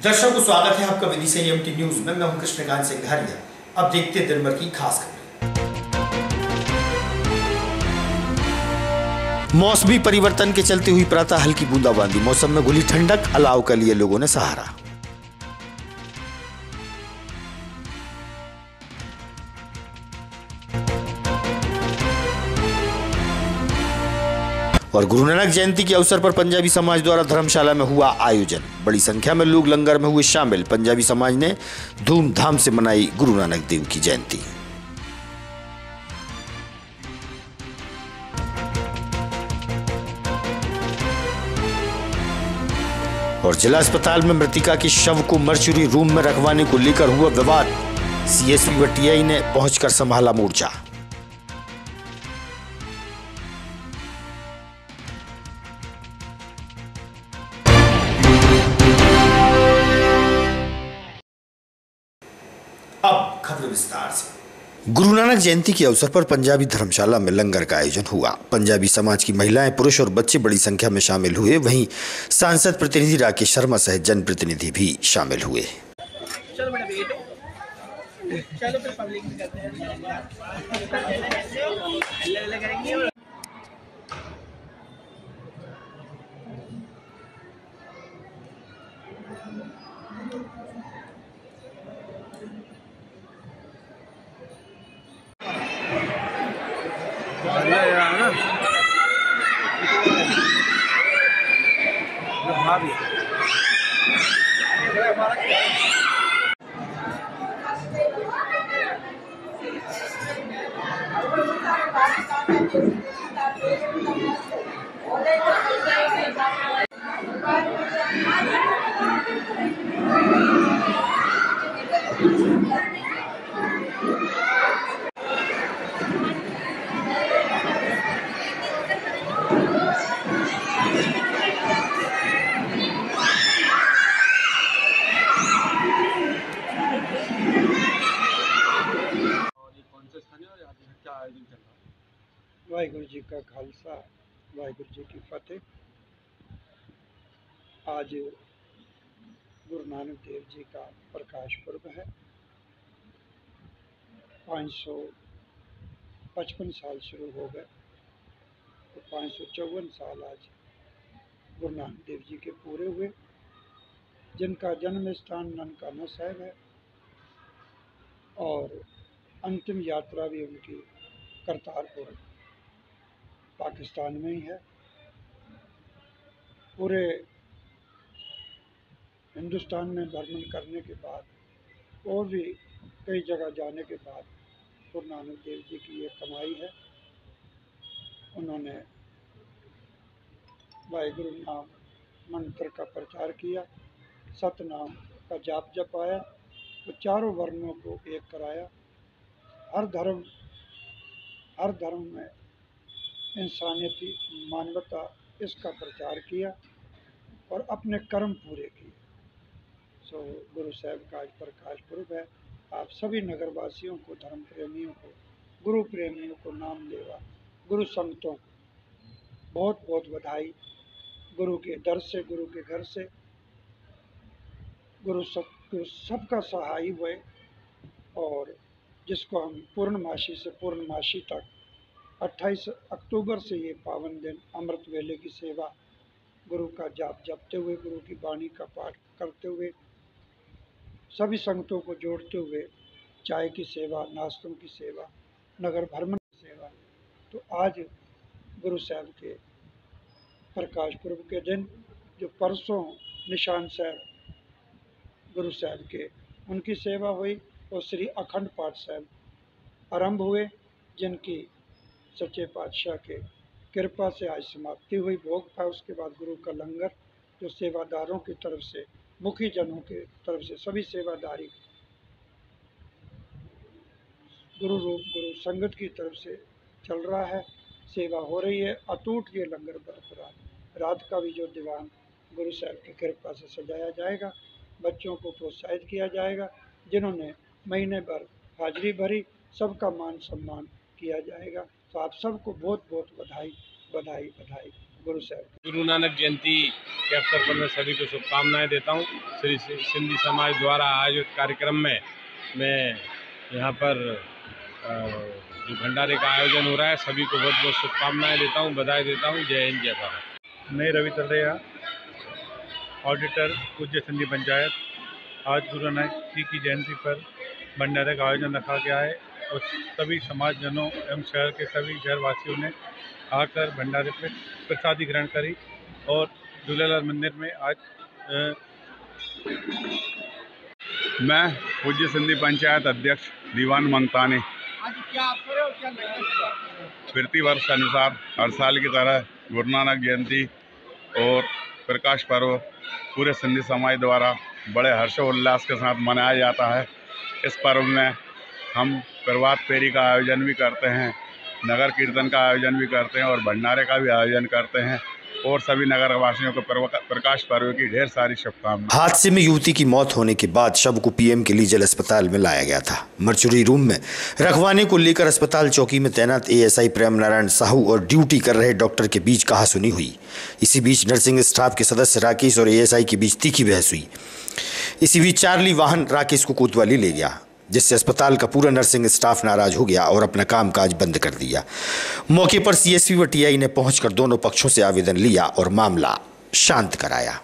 दर्शकों को स्वागत है आपका विधि से एमटी न्यूज में। मैं हूं कृष्णकांत सिंह घारिया। अब देखते हैं दिन भर की खास खबरें। मौसमी परिवर्तन के चलते हुई प्रातः हल्की बूंदाबांदी, मौसम में घुली ठंडक, अलाव का लिए लोगों ने सहारा। और गुरु नानक जयंती के अवसर पर पंजाबी समाज द्वारा धर्मशाला में हुआ आयोजन, बड़ी संख्या में लोग लंगर में हुए शामिल। पंजाबी समाज ने धूमधाम से मनाई गुरु नानक देव की जयंती। और जिला अस्पताल में मृतिका के शव को मर्चुरी रूम में रखवाने को लेकर हुआ विवाद, सीएसपी व टीआई ने पहुंचकर संभाला मोर्चा। अब खबर विस्तार से। गुरु नानक जयंती के अवसर पर पंजाबी धर्मशाला में लंगर का आयोजन हुआ। पंजाबी समाज की महिलाएं, पुरुष और बच्चे बड़ी संख्या में शामिल हुए। वहीं सांसद प्रतिनिधि राकेश शर्मा सहित जनप्रतिनिधि भी शामिल हुए। वाहिगुरु जी का खालसा, वाहिगुरु जी की फतेह। आज गुरु नानक देव जी का प्रकाश पर्व है। 555 साल शुरू हो गए तो 554 साल आज गुरु नानक देव जी के पूरे हुए, जिनका जन्म स्थान ननकाना साहिब है और अंतिम यात्रा भी उनकी करतारपुर पाकिस्तान में ही है। पूरे हिंदुस्तान में भ्रमण करने के बाद और भी कई जगह जाने के बाद गुरु नानक देव जी की ये कमाई है। उन्होंने वाहिगुरु नाम मंत्र का प्रचार किया, सतनाम का जाप जपाया, तो चारों वर्णों को एक कराया। हर धर्म में इंसानियती मानवता इसका प्रचार किया और अपने कर्म पूरे किए। सो गुरु साहब का आज प्रकाश पर्व है। आप सभी नगरवासियों को, धर्म प्रेमियों को, गुरु प्रेमियों को, नाम लेवा गुरु संतों को बहुत बहुत बधाई। गुरु के दर से, गुरु के घर से गुरु सबका सहाय हुए और जिसको हम पूर्णमासी से पूर्णमासी तक 28 अक्टूबर से ये पावन दिन अमृत वेले की सेवा, गुरु का जाप जपते हुए, गुरु की वाणी का पाठ करते हुए, सभी संगतों को जोड़ते हुए चाय की सेवा, नाश्तों की सेवा, नगर भ्रमण की सेवा। तो आज गुरु साहब के प्रकाश पर्व के दिन, जो परसों निशान साहब गुरु साहब के उनकी सेवा हुई और श्री अखंड पाठ साहब आरंभ हुए, जिनकी सच्चे पातशाह के कृपा से आज समाप्ति हुई। भोग था, उसके बाद गुरु का लंगर जो सेवादारों की तरफ से, मुखी जनों की तरफ से सभी सेवादारी गुरु रूप गुरु संगत की तरफ से चल रहा है, सेवा हो रही है। अटूट ये लंगर बरकरार। रात का भी जो दीवान गुरु साहब की कृपा से सजाया जाएगा, बच्चों को प्रोत्साहित किया जाएगा। जिन्होंने महीने भर हाजिरी भरी, सबका मान सम्मान किया जाएगा। तो आप सबको बहुत बहुत बधाई बधाई बधाई। गुरु साहब। गुरु नानक जयंती के अवसर पर मैं सभी को शुभकामनाएं देता हूं। श्री सिंधी समाज द्वारा आयोजित कार्यक्रम में मैं यहाँ पर जो भंडारे का आयोजन हो रहा है सभी को बहुत बहुत शुभकामनाएं देता हूं, बधाई देता हूं। जय हिंद, जय भारत। मैं रवि तलरेया, ऑडिटर, पूज्य सिंधी पंचायत। आज गुरु नानक जी की जयंती पर भंडारे का आयोजन रखा गया है और सभी समाजजनों एवं शहर के सभी शहरवासियों ने आकर भंडारे पर प्रसादी ग्रहण करी और झूलेलाल मंदिर में आज मैं पूज्य सिंधी पंचायत अध्यक्ष दीवान मंगतानी प्रतिवर्ष अनुसार हर साल की तरह गुरु नानक जयंती और प्रकाश पर्व पूरे सिंधी समाज द्वारा बड़े हर्षोल्लास के साथ मनाया जाता है। इस पर्व में हम प्रभात फेरी का आयोजन भी करते हैं, नगर कीर्तन का आयोजन भी करते हैं और भंडारे का भी आयोजन करते हैं और सभी नगर वासियों को प्रकाश पर्व की ढेर सारी शुभकामनाएं। हादसे में युवती की मौत होने के बाद शव को पीएम के लिए जल अस्पताल में लाया गया था। मर्चुरी रूम में रखवाने को लेकर अस्पताल चौकी में तैनात एएसआई प्रेम नारायण साहू और ड्यूटी कर रहे डॉक्टर के बीच कहासुनी हुई। इसी बीच नर्सिंग स्टाफ के सदस्य राकेश और एएसआई के बीच तीखी बहस हुई। इसी बीच चार्ली वाहन राकेश को कोतवाली ले गया, जिससे अस्पताल का पूरा नर्सिंग स्टाफ नाराज हो गया और अपना कामकाज बंद कर दिया। मौके पर सीएसपी व टीआई ने पहुंचकर दोनों पक्षों से आवेदन लिया और मामला शांत कराया।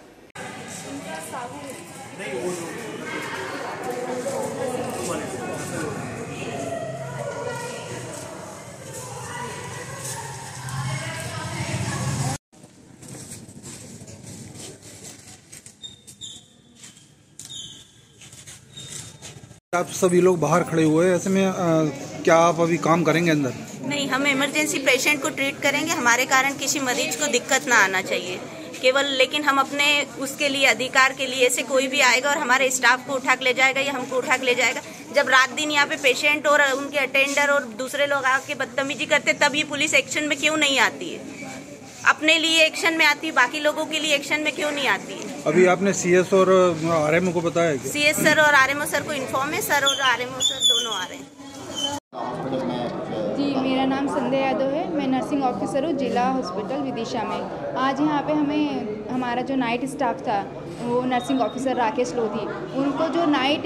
आप सभी लोग बाहर खड़े हुए हैं, ऐसे में क्या आप अभी काम करेंगे अंदर? नहीं, हम इमरजेंसी पेशेंट को ट्रीट करेंगे। हमारे कारण किसी मरीज को दिक्कत ना आना चाहिए केवल, लेकिन हम अपने उसके लिए अधिकार के लिए से कोई भी आएगा और हमारे स्टाफ को उठा के ले जाएगा या हमको उठा के ले जाएगा। जब रात दिन यहाँ पे पेशेंट और उनके अटेंडर और दूसरे लोग आके बदतमीजी करते तब ये पुलिस एक्शन में क्यों नहीं आती है? अपने लिए एक्शन में आती है, बाकी लोगों के लिए एक्शन में क्यों नहीं आती है? अभी आपने सीएस और आरएमओ को बताया क्या? सीएस सर और आरएमओ सर को इन्फॉर्म है, सर और आरएमओ सर दोनों आ रहे हैं। जी, मेरा नाम संध्या यादव है, मैं नर्सिंग ऑफिसर हूँ जिला हॉस्पिटल विदिशा में। आज यहाँ पे हमारा जो नाइट स्टाफ था वो नर्सिंग ऑफिसर राकेश लोधी, उनको जो नाइट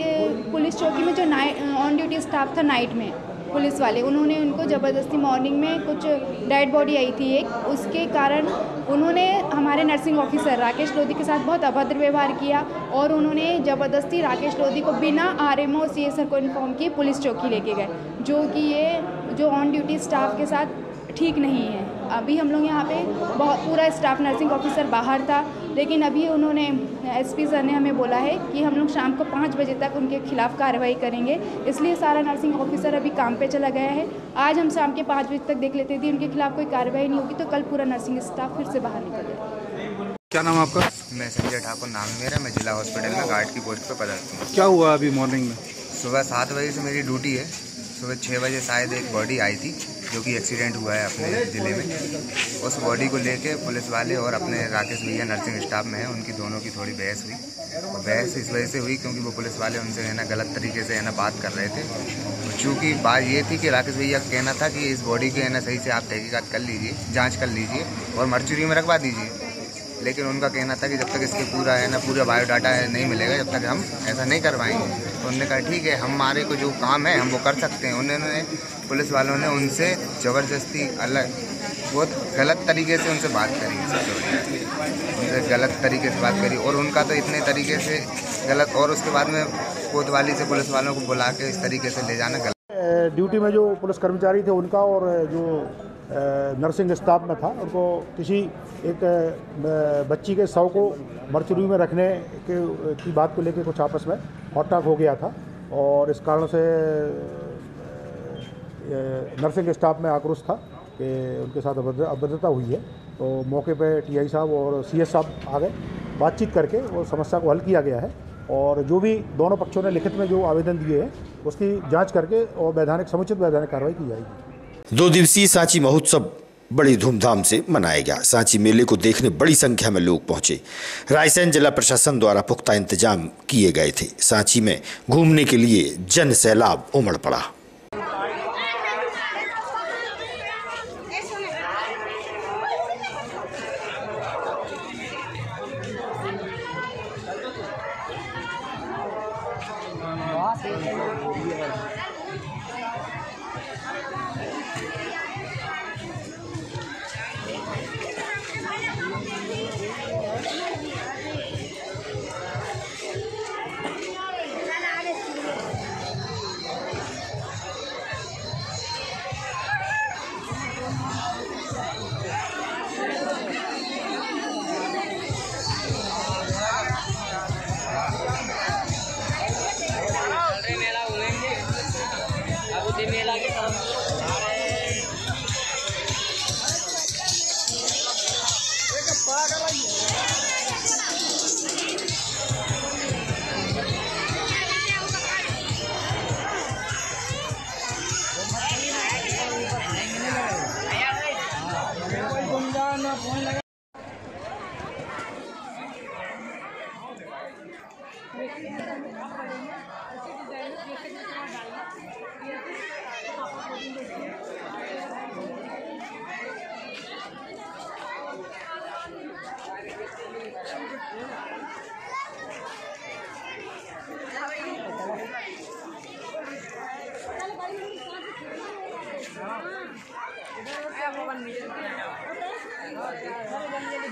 पुलिस चौकी में जो नाइट ऑन ड्यूटी स्टाफ था नाइट में पुलिस वाले, उन्होंने उनको ज़बरदस्ती मॉर्निंग में कुछ डेड बॉडी आई थी एक, उसके कारण उन्होंने हमारे नर्सिंग ऑफिसर राकेश लोधी के साथ बहुत अभद्र व्यवहार किया और उन्होंने ज़बरदस्ती राकेश लोधी को बिना आरएमओ सीएस सर को इन्फॉर्म किए पुलिस चौकी लेके गए, जो कि ये जो ऑन ड्यूटी स्टाफ के साथ ठीक नहीं है। अभी हम लोग यहाँ पे बहुत पूरा स्टाफ नर्सिंग ऑफिसर बाहर था, लेकिन अभी उन्होंने एसपी सर ने हमें बोला है कि हम लोग शाम को 5 बजे तक उनके खिलाफ कार्रवाई करेंगे, इसलिए सारा नर्सिंग ऑफिसर अभी काम पे चला गया है। आज हम शाम के 5 बजे तक देख लेते थे, उनके खिलाफ कोई कार्रवाई नहीं होगी तो कल पूरा नर्सिंग स्टाफ फिर से बाहर निकलेगा। क्या नाम आपका? मैं संजय ठाकुर नाम है मेरा, मैं जिला हॉस्पिटल में गार्ड की पोस्ट पर पदस्थ हूँ। क्या हुआ अभी मॉर्निंग में? सुबह 7 बजे से मेरी ड्यूटी है, सुबह 6 बजे शायद एक बॉडी आई थी जो कि एक्सीडेंट हुआ है अपने ज़िले में। उस बॉडी को लेके पुलिस वाले और अपने राकेश भैया नर्सिंग स्टाफ में हैं, उनकी दोनों की थोड़ी बहस हुई और बहस इस वजह से हुई क्योंकि वो पुलिस वाले उनसे है ना गलत तरीके से है ना बात कर रहे थे। चूँकि बात ये थी कि राकेश भैया का कहना था कि इस बॉडी की है ना सही से आप तहकीकात कर लीजिए, जाँच कर लीजिए और मर्चुरी में रखवा दीजिए, लेकिन उनका कहना था कि जब तक इसके पूरा है ना पूरा बायोडाटा नहीं मिलेगा जब तक हम ऐसा नहीं करवाएंगे। तो उन्होंने कहा ठीक है, हमारे को जो काम है हम वो कर सकते हैं। उन्होंने पुलिस वालों ने उनसे ज़बरदस्ती अलग बहुत गलत तरीके से उनसे बात करी, उनसे गलत तरीके से बात करी और उनका तो इतने तरीके से गलत, और उसके बाद में कोतवाली से पुलिस वालों को बुला के इस तरीके से ले जाना गलत। ड्यूटी में जो पुलिस कर्मचारी थे उनका और जो नर्सिंग स्टाफ में था, उनको किसी एक बच्ची के शव को मर्चुरी में रखने की बात को लेकर कुछ आपस में हॉट-टॉक हो गया था और इस कारण से नर्सिंग स्टाफ में आक्रोश था कि उनके साथ अभद्रता हुई है। तो मौके पे टीआई साहब और सीएस साहब आ गए, बातचीत करके वो समस्या को हल किया गया है और जो भी दोनों पक्षों ने लिखित में जो आवेदन दिए हैं उसकी जांच करके और समुचित वैधानिक कार्रवाई की जाएगी। 2 दिवसीय सांची महोत्सव बड़ी धूमधाम से मनाया गया। सांची मेले को देखने बड़ी संख्या में लोग पहुंचे। रायसेन जिला प्रशासन द्वारा पुख्ता इंतजाम किए गए थे। सांची में घूमने के लिए जन सैलाब उमड़ पड़ा।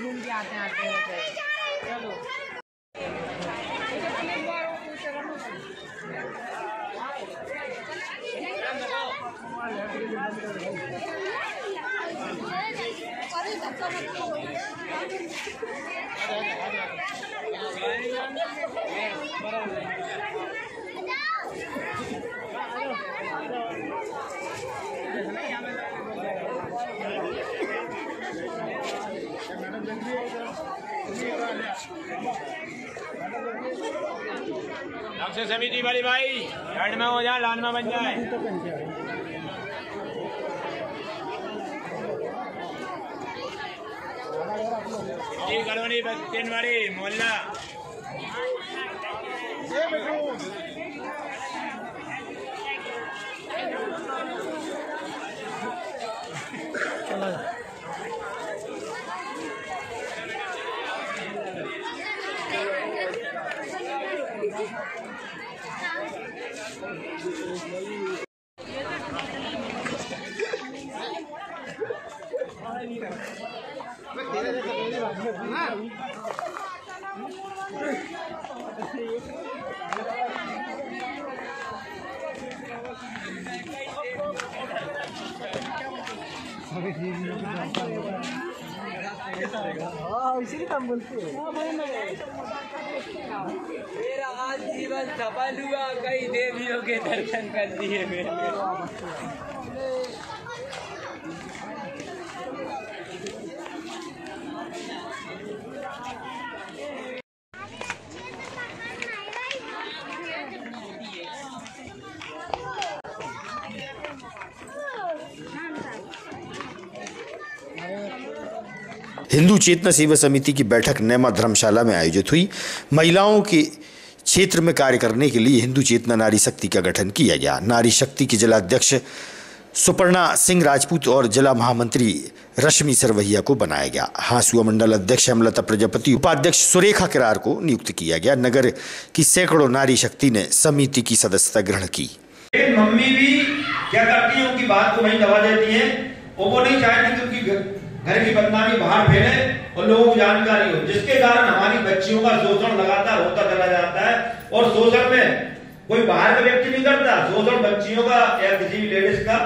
घूम के आते हैं चलो। लक्ष्य समिति वाली भाई साइड में हो जाए, लाइन में बन जाए। कॉलोनी बस्तीनवाड़ी मोहल्ला इसी काम बोलते मेरा आज जीवन सफल हुआ, कई देवियों के दर्शन कर दिए मैंने। हिंदू चेतना सेवा समिति की बैठक नेमा धर्मशाला में आयोजित हुई। महिलाओं के क्षेत्र में कार्य करने के लिए हिंदू चेतना नारी शक्ति का गठन किया गया। नारी शक्ति की जिलाध्यक्ष सुपर्णा सिंह राजपूत और जिला महामंत्री रश्मि सरवैया को बनाया गया। हांसुआ मंडल अध्यक्ष हेमलता प्रजापति, उपाध्यक्ष सुरेखा किरार को नियुक्त किया गया। नगर की सैकड़ों नारी शक्ति ने समिति की सदस्यता ग्रहण की। मम्मी भी क्या करती है, उनकी बात को वहीं दबा देती है और वो नहीं चाहती कि उनकी घर की बदनामी बाहर फैले और लोगों को जानकारी हो, जिसके कारण हमारी बच्चियों का शोषण लगातार होता चला जाता है। और शोषण में कोई बाहर का व्यक्ति नहीं करता, शोषण बच्चियों का या किसी भी लेडीज का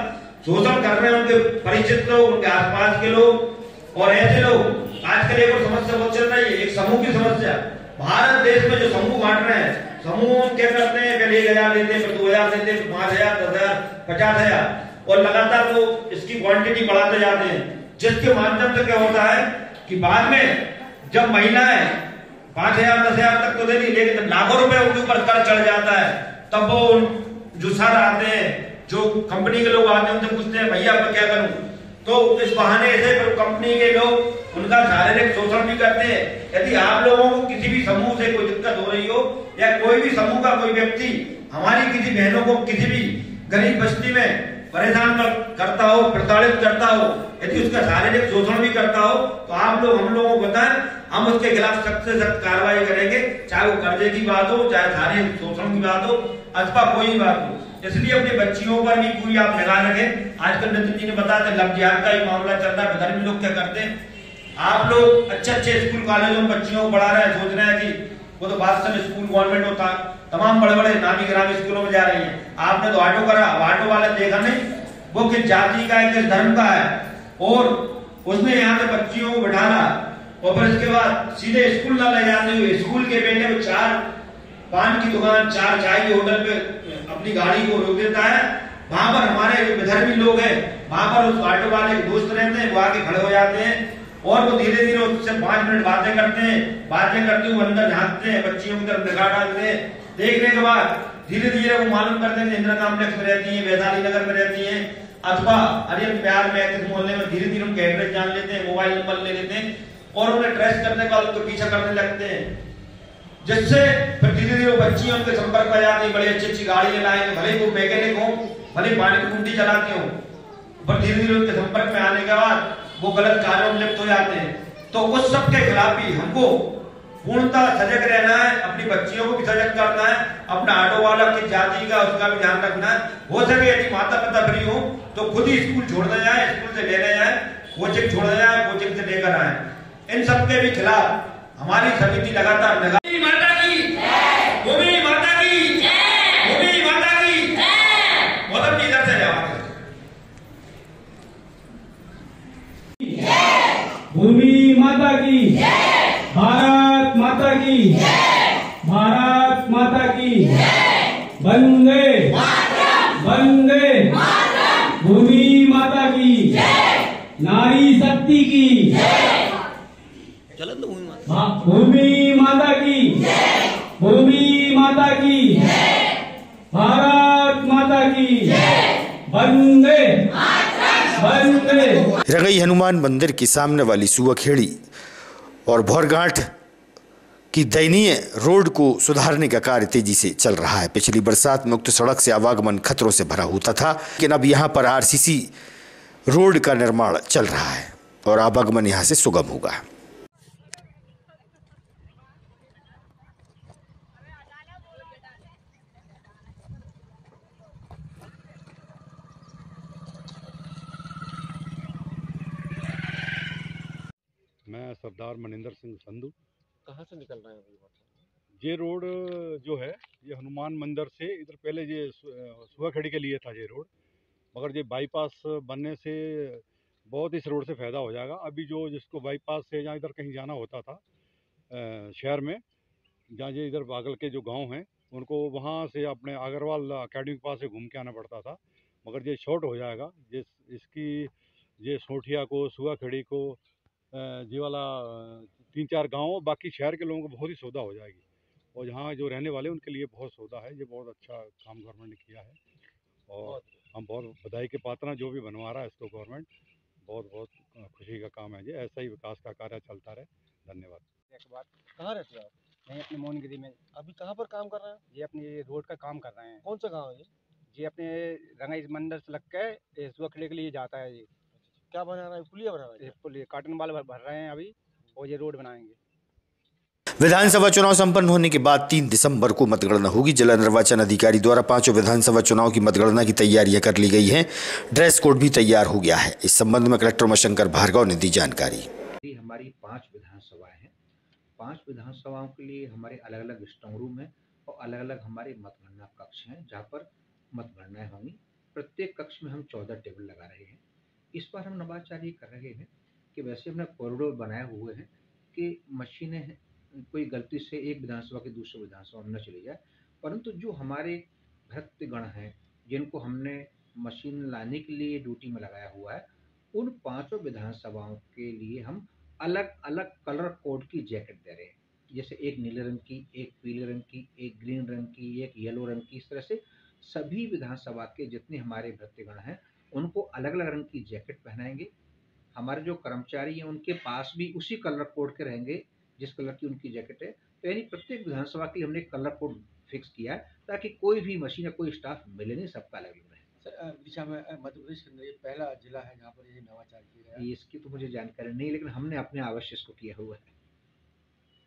शोषण कर रहे हैं उनके परिचित लोग, उनके आसपास के लोग और ऐसे लोग। आजकल एक और समस्या बहुत चल रही है, एक समूह की समस्या। भारत देश में जो समूह बांट रहे हैं, समूह क्या करते हैं, पहले 1000 देते, फिर 2000 देते, फिर 5000, 10,000, 50,000 और लगातार वो इसकी क्वांटिटी बढ़ाते जाते हैं, जिसके माध्यम से क्या होता है कि बाद में जब महिलाएं 5,000, 10,000 तक तो देती, लेकिन लाखों रुपए उनके ऊपर कर चढ़ जाता है, तब वो जो सर आते हैं, जो कंपनी के लोग आते हैं, उनसे पूछते हैं भैया मैं क्या करूं। तो इस बहाने से कंपनी के लोग उनका शारीरिक शोषण भी करते हैं। यदि आप लोगों को किसी भी समूह से कोई दिक्कत हो रही हो या कोई भी समूह का कोई व्यक्ति हमारी किसी बहनों को किसी भी गरीब बस्ती में परेशान करता हो, प्रताड़ित करता हो, यदि उसका शारीरिक शोषण भी करता हो तो आप लोग हम लोगों को बताएं, हम उसके खिलाफ सख्त से सख्त कार्रवाई करेंगे, चाहे वो कर्जे की बात हो, चाहे शारीरिक शोषण की बात हो, अथवा कोई बात हो। इसलिए अपने बच्चियों पर भी पूरी आप निगाह रखें। आजकल नितिन जी ने बताया था लव जिहाद का ही मामला चल रहा है, धर्मी लोग क्या करते हैं, आप लोग अच्छे अच्छे स्कूल कॉलेजों में बच्चियों को पढ़ा रहे हैं, सोच रहे हैं कि वो तो बादशाह स्कूल गवर्नमेंट होता, तमाम बड़े बड़े नामी ग्रामी स्कूलों में जा रही है। आपने तो ऑटो करा, ऑटो वाले देखा नहीं वो किस जाति का है, किस धर्म का है, और उसने यहाँ से बच्चियों को बिठाना और फिर इसके बाद सीधे स्कूल न ले जाते हुए स्कूल के बेटे में 4 पान की दुकान, 4 चाय के होटल पे अपनी गाड़ी को रोक देता है। वहां पर हमारे जो विधर्मी लोग हैं, वहां पर उस ऑटो वाले के दोस्त रहते हैं, वो आके खड़े हो जाते हैं और वो धीरे धीरे उससे 5 मिनट बातें करते हैं, बातें करते हुए अंदर झांकते हैं, बच्चियों की तरफ निगाह डालते हैं। देखने के बाद धीरे धीरे वो मालूम करते हैं इंदिरा कॉम्प्लेक्स में रहती है, वैशाली नगर में रहती है, अथवा अरियन प्यार में किस मोहल्ले में, धीरे धीरे उनके एड्रेस जान लेते हैं, मोबाइल नंबर ले लेते हैं और उन्हें ट्रेस करने के बाद उनको पीछा करने लगते हैं, जिससे फिर धीरे धीरे वो बच्चियां उनके संपर्क में जाती है। बड़ी अच्छी अच्छी गाड़ियां लाएंगे, भले ही वो मैकेनिक हो, भले ही पानी की कुंडी चलाते हो, पर धीरे धीरे उनके संपर्क में आने के बाद वो गलत कार्यों में लिप्त हो जाते हैं। तो उस सब के खिलाफ भी हमको पूर्णतः सजग रहना है, अपनी बच्चियों को भी सजग करना है, अपना ऑटो वाला की जाति का उसका भी ध्यान रखना है। हो सके यदि माता पिता फ्री हो तो खुद ही स्कूल छोड़ने जाए, स्कूल से लेने जाए, कोचिंग छोड़ने जाए, कोचिंग से लेकर आए। इन सब के भी खिलाफ हमारी समिति लगातार माता की भूमि माता की भूमि माता की बहुत इधर से जवाब भूमि माता की, भारत माता की, भारत माता की, वंदे वंदे भूमि माता की, नारी शक्ति की, भूमि माता की, भूमि माता की, भारत माता की, वंदे वंदे। रंगई हनुमान मंदिर के सामने वाली सुअखेड़ी और भौरघाट की दयनीय रोड को सुधारने का कार्य तेजी से चल रहा है। पिछली बरसात में उक्त सड़क से आवागमन खतरों से भरा होता था, लेकिन अब यहां पर आरसीसी रोड का निर्माण चल रहा है और आवागमन यहां से सुगम होगा। मैं सरदार मनिंदर सिंह संधू। कहाँ से निकल रहे हैं अभी? ये रोड जो है ये हनुमान मंदिर से इधर पहले ये सुअखेड़ी के लिए था ये रोड, मगर ये बाईपास बनने से बहुत इस रोड से फ़ायदा हो जाएगा। अभी जो जिसको बाईपास से जहाँ इधर कहीं जाना होता था शहर में, जहाँ ये इधर बागल के जो गांव हैं उनको वहाँ से अपने अग्रवाल अकेडमी के पास से घूम के आना पड़ता था, मगर ये शॉर्ट हो जाएगा। इसकी ये सोठिया को, सुअखेड़ी को, ये वाला 3-4 गाँव, बाकी शहर के लोगों को बहुत ही सुविधा हो जाएगी और यहाँ जो रहने वाले उनके लिए बहुत सुविधा है। ये बहुत अच्छा काम गवर्नमेंट ने किया है और हम बहुत बधाई के पात्र हैं जो भी बनवा रहा है इसको गवर्नमेंट। बहुत बहुत खुशी का काम है ये, ऐसा ही विकास का कार्य चलता रहे। धन्यवाद। एक बात, कहाँ रहते हो आप? नहीं, अपने मोहनगिरी में। अभी कहाँ पर काम कर रहे हैं? ये अपने रोड का काम कर रहे हैं। कौन सा गाँव है ये? ये अपने रंगाई मंदिर से लग के सुअखेड़ी के लिए जाता है। ये क्या बना रहा है? पुलिया बना रहा है? पुलिया काटन बाल भर रहे हैं अभी और ये रोड बनाएंगे। विधानसभा चुनाव संपन्न होने के बाद 3 दिसंबर को मतगणना होगी। जिला निर्वाचन अधिकारी द्वारा 5 विधानसभा चुनाव की मतगणना की तैयारियां कर ली गई हैं। ड्रेस कोड भी तैयार हो गया है। इस संबंध में कलेक्टर उमाशंकर भार्गव ने दी जानकारी। हमारी 5 विधानसभाएं हैं। 5 विधानसभाओं के लिए हमारे अलग अलग स्ट्रांग रूम है और अलग अलग हमारे मतगणना कक्ष हैं जहाँ पर मतगणनाएं होंगी। प्रत्येक कक्ष में हम 14 टेबल लगा रहे हैं। इस बार हम नवाचार ये कर रहे हैं कि वैसे हमने कॉरिडोर बनाए हुए हैं कि मशीनें कोई गलती से एक विधानसभा के दूसरे विधानसभा में न चली जाए, परंतु जो हमारे भक्तगण हैं जिनको हमने मशीन लाने के लिए ड्यूटी में लगाया हुआ है, उन 5 विधानसभाओं के लिए हम अलग अलग कलर कोड की जैकेट दे रहे हैं। जैसे एक नीले रंग की, एक पीले रंग की, एक ग्रीन रंग की, एक येलो रंग की। इस तरह से सभी विधानसभा के जितने हमारे भक्तगण हैं उनको अलग अलग रंग की जैकेट पहनाएंगे। हमारे जो कर्मचारी हैं उनके पास भी उसी कलर कोड के रहेंगे जिस कलर की उनकी जैकेट है। तो यानी प्रत्येक विधानसभा के लिए हमने कलर कोड फिक्स किया है ताकि कोई भी मशीन या कोई स्टाफ मिले नहीं, सबका अलग अलग रहे। विदिशा में मध्य प्रदेश के अंदर ये पहला जिला है जहाँ पर ये नवाचार किया गया। इसकी तो मुझे जानकारी नहीं, लेकिन हमने अपने आवश्यक को किया हुआ है।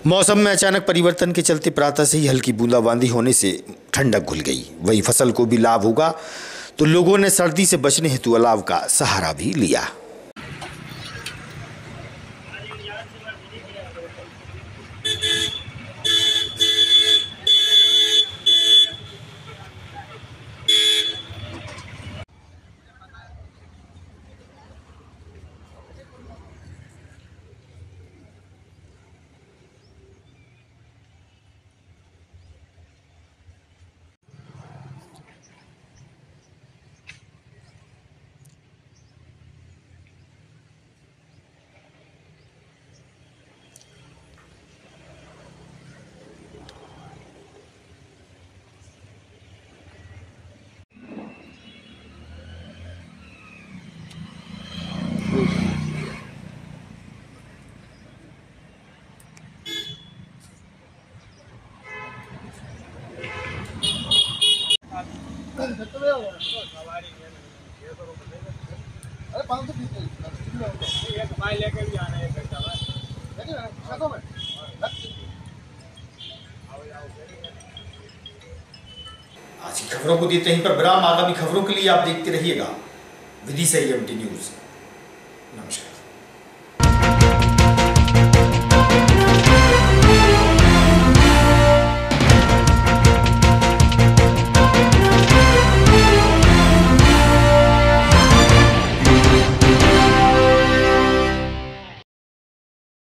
मौसम में अचानक परिवर्तन के चलते प्रातः से ही हल्की बूंदाबांदी होने से ठंडक घुल गई। वहीं फसल को भी लाभ होगा तो लोगों ने सर्दी से बचने हेतु अलाव का सहारा भी लिया। आज की खबरों को देते हैं पर विराम। आगामी खबरों के लिए आप देखते रहिएगा विदिशा EMT न्यूज। नमस्कार।